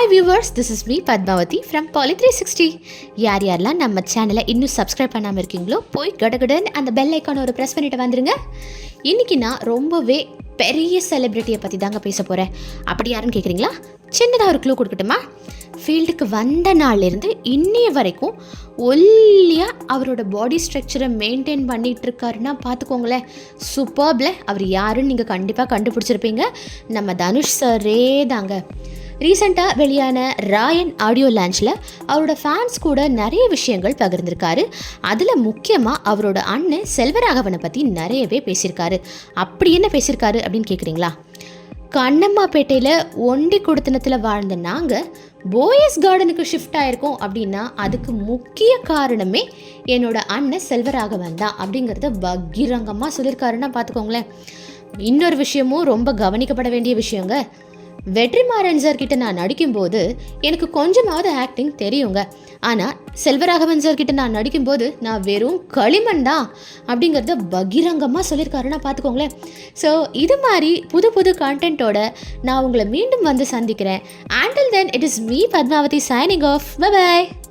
Hi viewers, this is me Padmavathi from Poly360. யாரெல்லாம் நம்ம சேனலை இன்னும் சப்ஸ்கிரைப் பண்ணாமல் இருக்கீங்களோ போய் கடகடன் அந்த பெல் ஐக்கான ஒரு ப்ரெஸ் பண்ணிட்டு வந்துடுங்க. இன்றைக்கி நான் ரொம்பவே பெரிய செலிப்ரிட்டியை பற்றி தாங்க பேச போகிறேன். அப்படி யாருன்னு கேட்குறீங்களா? சின்னதாக ஒரு க்ளூ கொடுக்கட்டுமா? ஃபீல்டுக்கு வந்த நாள்லேருந்து இன்னைய வரைக்கும் ஒல்லியாக அவரோட பாடி ஸ்ட்ரக்சரை மெயின்டைன் பண்ணிகிட்டு இருக்காருன்னா பார்த்துக்கோங்களேன். சூப்பர்பில் அவர் யாருன்னு நீங்கள் கண்டிப்பாக கண்டுபிடிச்சிருப்பீங்க. நம்ம தனுஷ் சாரே தாங்க. ரீசெண்டாக வெளியான ராயன் ஆடியோ லான்ச்சில் அவரோட ஃபேன்ஸ் கூட நிறைய விஷயங்கள் பகிர்ந்திருக்காரு. அதில் முக்கியமாக அவரோட அண்ணன் செல்வராகவனை பற்றி நிறையவே பேசியிருக்காரு. அப்படி என்ன பேசியிருக்காரு அப்படின்னு கேட்குறீங்களா? கண்ணம்மாப்பேட்டையில் ஒண்டி குடித்தனத்தில் வாழ்ந்த நாங்கள் போயஸ் கார்டனுக்கு ஷிஃப்ட் ஆகிருக்கோம் அப்படின்னா அதுக்கு முக்கிய காரணமே என்னோட அண்ணன் செல்வராகவன் தான் அப்படிங்கிறத பகிரங்கமாக சொல்லியிருக்காருன்னா பார்த்துக்கோங்களேன். இன்னொரு விஷயமும் ரொம்ப கவனிக்கப்பட வேண்டிய விஷயங்க. வெற்றிமாறன் சார்கிட்ட நான் நடிக்கும்போது எனக்கு கொஞ்சமாவது ஆக்டிங் தெரியுங்க. ஆனால் செல்வராகவன் சார்கிட்ட நான் நடிக்கும்போது நான் வெறும் களிமண் தான் அப்படிங்கிறத பகிரங்கமாக சொல்லியிருக்காருன்னா பார்த்துக்கோங்களேன். ஸோ இது மாதிரி புது புது கான்டென்ட்டோட நான் உங்களை மீண்டும் வந்து சந்திக்கிறேன். Until then, it is me Padmavati signing off. Bye bye.